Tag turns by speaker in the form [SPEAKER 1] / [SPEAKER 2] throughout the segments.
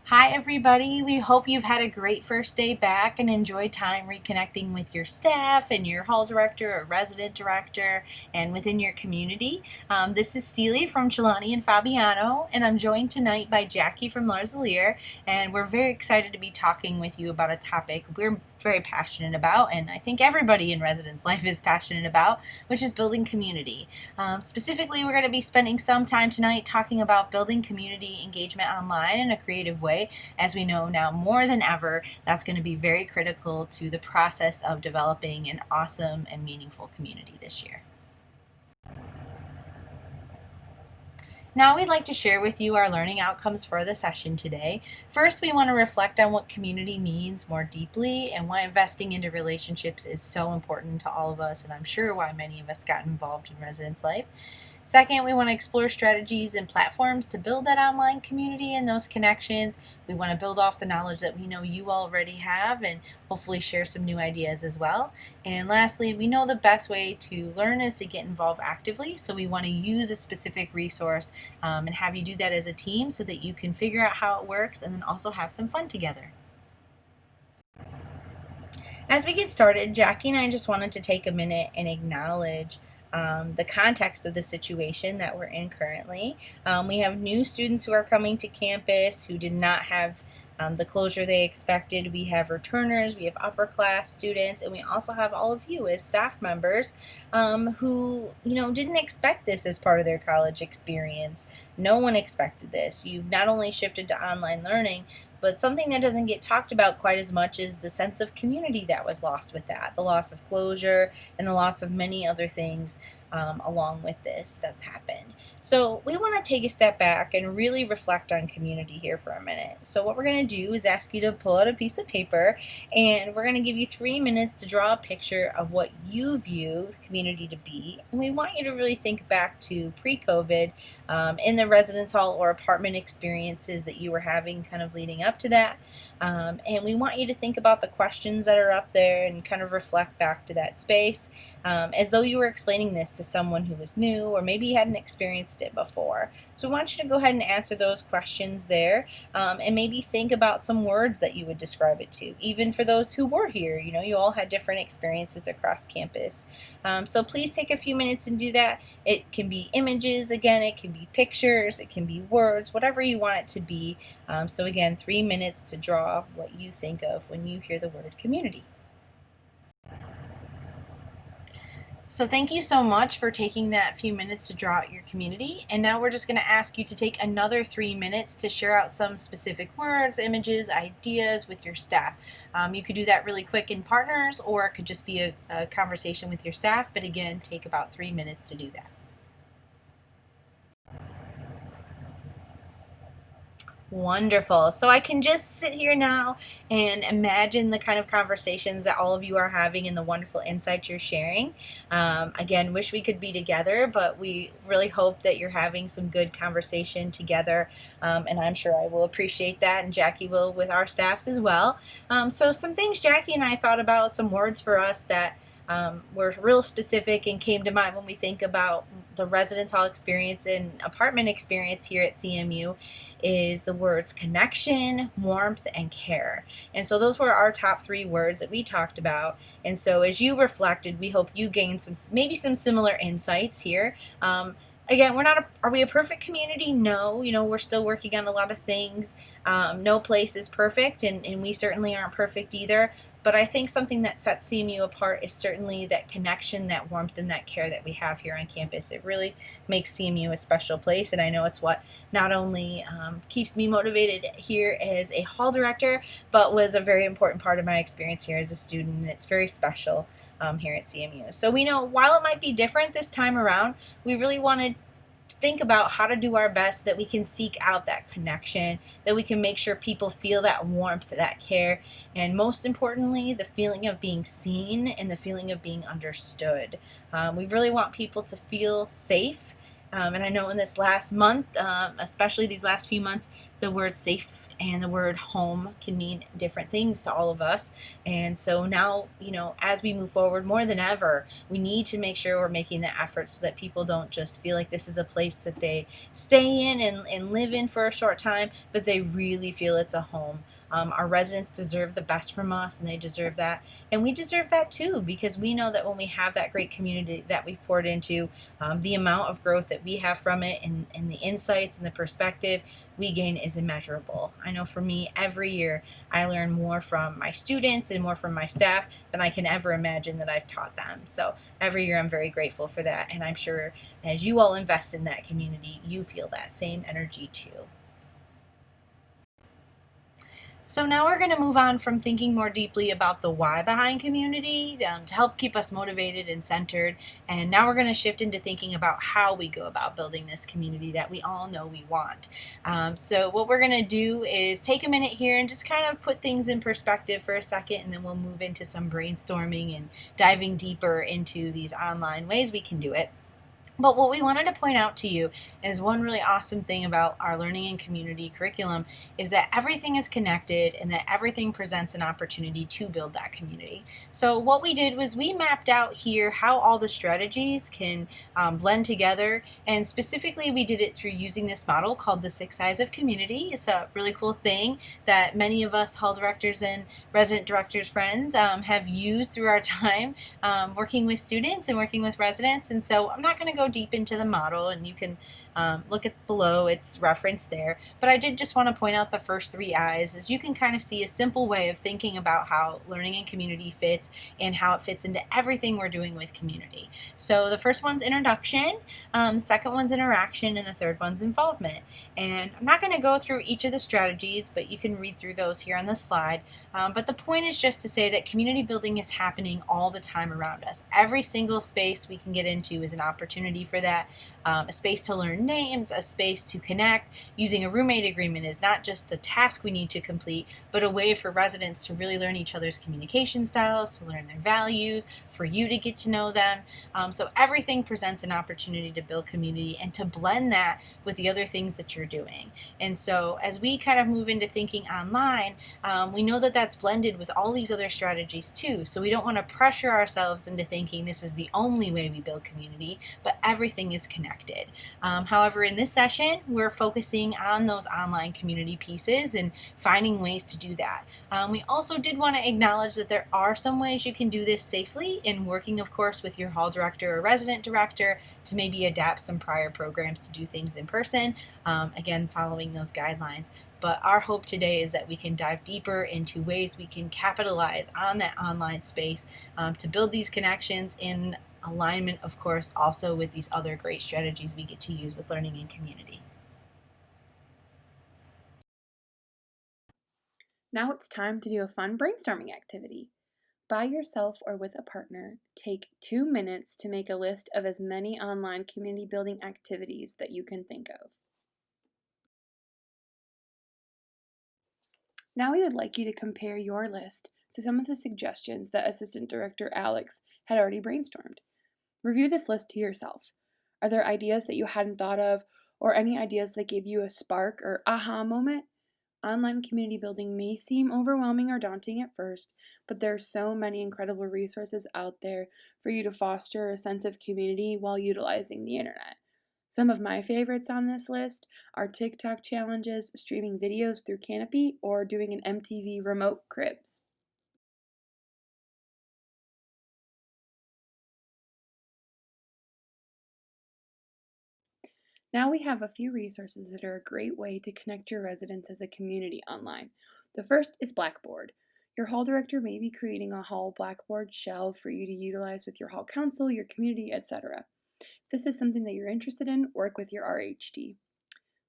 [SPEAKER 1] Hi, everybody. We hope you've had a great first day back and enjoyed time reconnecting with your staff and your hall director or resident director and within your community. This is Steely from Chilani and Fabiano, and I'm joined tonight by Jackie from Larzalier, and we're very excited to be talking with you about a topic we're very passionate about, and I think everybody in residence life is passionate about, which is building community. Specifically, we're going to be spending some time tonight talking about building community engagement online in a creative way. As we know now more than ever, that's going to be very critical to the process of developing an awesome and meaningful community this year. Now we'd like to share with you our learning outcomes for the session today. First, we want to reflect on what community means more deeply and why investing into relationships is so important to all of us, and I'm sure why many of us got involved in residence life. Second, we want to explore strategies and platforms to build that online community and those connections. We want to build off the knowledge that we know you already have and hopefully share some new ideas as well. And lastly, we know the best way to learn is to get involved actively, so we want to use a specific resource and have you do that as a team so that you can figure out how it works and then also have some fun together. As we get started, Jackie and I just wanted to take a minute and acknowledge the context of the situation that we're in currently. We have new students who are coming to campus who did not have the closure they expected. We have returners, we have upper class students, and we also have all of you as staff members who didn't expect this as part of their college experience. No one expected this. You've not only shifted to online learning, but something that doesn't get talked about quite as much is the sense of community that was lost with that, the loss of closure, and the loss of many other things along with this that's happened. So we want to take a step back and really reflect on community here for a minute. So what we're going to do is ask you to pull out a piece of paper, and we're going to give you 3 minutes to draw a picture of what you view the community to be. And we want you to really think back to pre-COVID in the residence hall or apartment experiences that you were having kind of leading up to that. And we want you to think about the questions that are up there and kind of reflect back to that space as though you were explaining this to someone who was new or maybe hadn't experienced it before. So we want you to go ahead and answer those questions there and maybe think about some words that you would describe it to, even for those who were here. You all had different experiences across campus. So please take a few minutes and do that. It can be images, again, it can be pictures, it can be words, whatever you want it to be. So again, 3 minutes to draw what you think of when you hear the word community. So thank you so much for taking that few minutes to draw out your community. And now we're just going to ask you to take another 3 minutes to share out some specific words, images, ideas with your staff. You could do that really quick in partners, or it could just be a conversation with your staff. But again, take about 3 minutes to do that. Wonderful. So I can just sit here now and imagine the kind of conversations that all of you are having and the wonderful insights you're sharing. Again, wish we could be together, but we really hope that you're having some good conversation together. And I'm sure I will appreciate that, and Jackie will with our staffs as well. So some things Jackie and I thought about, some words for us that were real specific and came to mind when we think about the residence hall experience and apartment experience here at CMU is the words connection, warmth, and care. And so those were our top 3 words that we talked about. And so as you reflected, we hope you gained maybe some similar insights here. Again, are we a perfect community? No, we're still working on a lot of things. No place is perfect, and we certainly aren't perfect either. But I think something that sets CMU apart is certainly that connection, that warmth, and that care that we have here on campus. It really makes CMU a special place, and I know it's what not only keeps me motivated here as a hall director, but was a very important part of my experience here as a student, and it's very special here at CMU. So we know while it might be different this time around, we really wanted think about how to do our best so that we can seek out that connection, that we can make sure people feel that warmth, that care, and most importantly, the feeling of being seen and the feeling of being understood. We really want people to feel safe And I know in this last month, especially these last few months, the word safe and the word home can mean different things to all of us. And so now, as we move forward more than ever, we need to make sure we're making the effort so that people don't just feel like this is a place that they stay in and live in for a short time, but they really feel it's a home. Our residents deserve the best from us, and they deserve that. And we deserve that too, because we know that when we have that great community that we poured into, the amount of growth that we have from it and the insights and the perspective we gain is immeasurable. I know for me, every year I learn more from my students and more from my staff than I can ever imagine that I've taught them. So every year I'm very grateful for that, and I'm sure as you all invest in that community, you feel that same energy too. So now we're going to move on from thinking more deeply about the why behind community to help keep us motivated and centered. And now we're going to shift into thinking about how we go about building this community that we all know we want. So what we're going to do is take a minute here and just kind of put things in perspective for a second, and then we'll move into some brainstorming and diving deeper into these online ways we can do it. But what we wanted to point out to you is one really awesome thing about our learning and community curriculum is that everything is connected and that everything presents an opportunity to build that community. So what we did was we mapped out here how all the strategies can blend together, and specifically we did it through using this model called the 6 Eyes of Community. It's a really cool thing that many of us hall directors and resident directors friends have used through our time working with students and working with residents. And so I'm not going to go deep into the model, and you can look at below, it's referenced there, but I did just want to point out the first 3 I's, as you can kind of see a simple way of thinking about how learning and community fits and how it fits into everything we're doing with community. So the first one's introduction, the second one's interaction, and the third one's involvement. And I'm not going to go through each of the strategies, but you can read through those here on the slide. But the point is just to say that community building is happening all the time around us. Every single space we can get into is an opportunity for that. A space to learn names, a space to connect. Using a roommate agreement is not just a task we need to complete, but a way for residents to really learn each other's communication styles, to learn their values, for you to get to know them. So everything presents an opportunity to build community and to blend that with the other things that you're doing. And so as we kind of move into thinking online, we know that that's blended with all these other strategies too. So we don't want to pressure ourselves into thinking this is the only way we build community, but everything is connected. However, in this session, we're focusing on those online community pieces and finding ways to do that. We also did want to acknowledge that there are some ways you can do this safely, in working, of course, with your hall director or resident director to maybe adapt some prior programs to do things in person, again, following those guidelines. But our hope today is that we can dive deeper into ways we can capitalize on that online space to build these connections in alignment, of course, also with these other great strategies we get to use with learning and community.
[SPEAKER 2] Now it's time to do a fun brainstorming activity. By yourself or with a partner, take 2 minutes to make a list of as many online community building activities that you can think of. Now we would like you to compare your list to some of the suggestions that Assistant Director Alex had already brainstormed. Review this list to yourself. Are there ideas that you hadn't thought of, or any ideas that gave you a spark or aha moment? Online community building may seem overwhelming or daunting at first, but there are so many incredible resources out there for you to foster a sense of community while utilizing the internet. Some of my favorites on this list are TikTok challenges, streaming videos through Canopy, or doing an MTV remote cribs. Now we have a few resources that are a great way to connect your residents as a community online. The first is Blackboard. Your hall director may be creating a hall Blackboard shell for you to utilize with your hall council, your community, etc. If this is something that you're interested in, work with your RHD.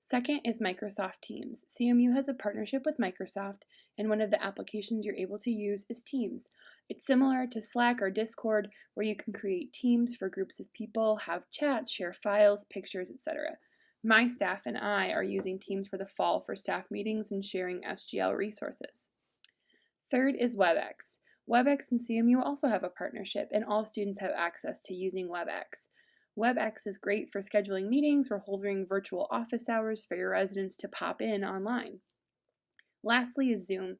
[SPEAKER 2] Second is Microsoft Teams. CMU has a partnership with Microsoft, and one of the applications you're able to use is Teams. It's similar to Slack or Discord, where you can create teams for groups of people, have chats, share files, pictures, etc. My staff and I are using Teams for the fall for staff meetings and sharing SGL resources. Third is WebEx. WebEx and CMU also have a partnership, and all students have access to using WebEx. WebEx is great for scheduling meetings or holding virtual office hours for your residents to pop in online. Lastly is Zoom.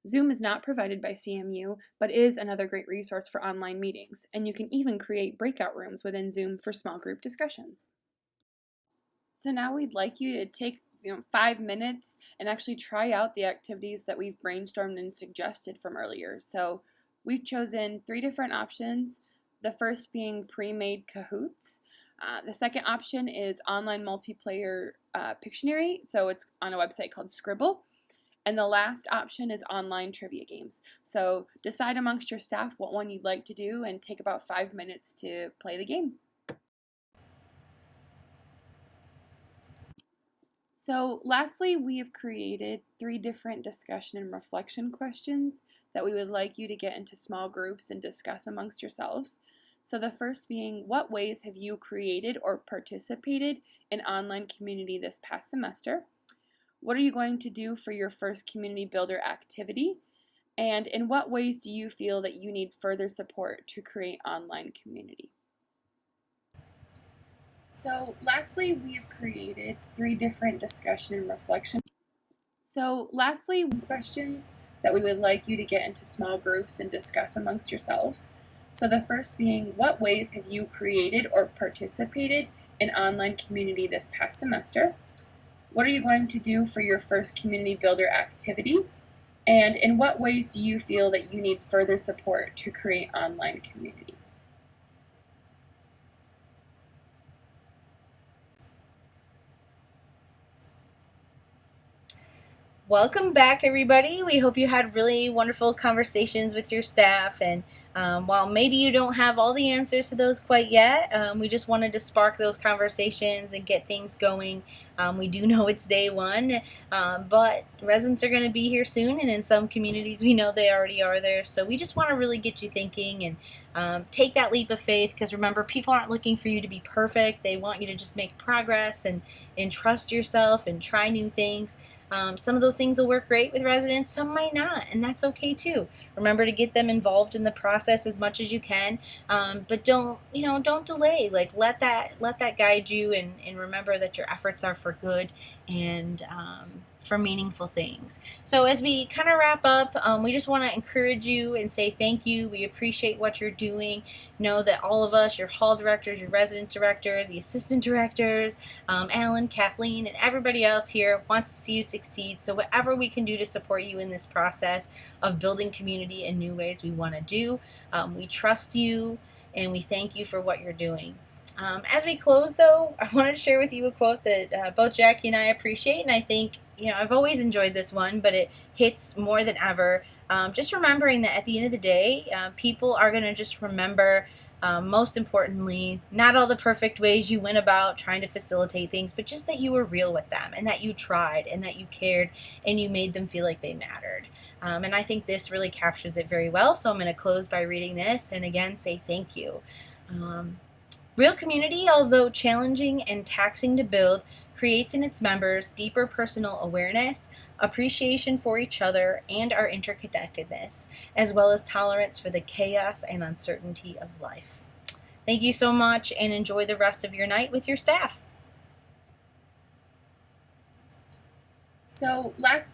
[SPEAKER 2] Zoom is not provided by CMU, but is another great resource for online meetings, and you can even create breakout rooms within Zoom for small group discussions. So now we'd like you to take 5 minutes and actually try out the activities that we've brainstormed and suggested from earlier. So we've chosen 3 different options, the first being pre-made Kahoots. The second option is online multiplayer Pictionary, so it's on a website called Scribble. And the last option is online trivia games. So decide amongst your staff what one you'd like to do and take about 5 minutes to play the game. So lastly, we have created 3 different discussion and reflection questions that we would like you to get into small groups and discuss amongst yourselves. So the first being, what ways have you created or participated in online community this past semester? What are you going to do for your first community builder activity? And in what ways do you feel that you need further support to create online community? So lastly, we have created 3 different discussion and reflection. So lastly, questions that we would like you to get into small groups and discuss amongst yourselves. So the first being, what ways have you created or participated in online community this past semester? What are you going to do for your first community builder activity? And in what ways do you feel that you need further support to create online community?
[SPEAKER 1] Welcome back, everybody. We hope you had really wonderful conversations with your staff. And while maybe you don't have all the answers to those quite yet, we just wanted to spark those conversations and get things going. We do know it's day one, but residents are going to be here soon. And in some communities, we know they already are there. So we just want to really get you thinking and take that leap of faith, because remember, people aren't looking for you to be perfect. They want you to just make progress and trust yourself and try new things. Some of those things will work great with residents, some might not, and that's okay too. Remember to get them involved in the process as much as you can, but don't delay. Like let that guide you, and remember that your efforts are for good and for meaningful things. So as we kind of wrap up, we just want to encourage you and say thank you. We appreciate what you're doing. Know that all of us, your hall directors, your resident director, the assistant directors, Alan, Kathleen, and everybody else here wants to see you succeed. So whatever we can do to support you in this process of building community in new ways, we want to do. We trust you, and we thank you for what you're doing. As we close, though, I wanted to share with you a quote that both Jackie and I appreciate, and I think, I've always enjoyed this one, but it hits more than ever. Just remembering that at the end of the day, people are going to just remember, most importantly, not all the perfect ways you went about trying to facilitate things, but just that you were real with them, and that you tried, and that you cared, and you made them feel like they mattered. And I think this really captures it very well, so I'm going to close by reading this, and again, say thank you. Real community, although challenging and taxing to build, creates in its members deeper personal awareness, appreciation for each other and our interconnectedness, as well as tolerance for the chaos and uncertainty of life. Thank you so much, and enjoy the rest of your night with your staff. So lastly,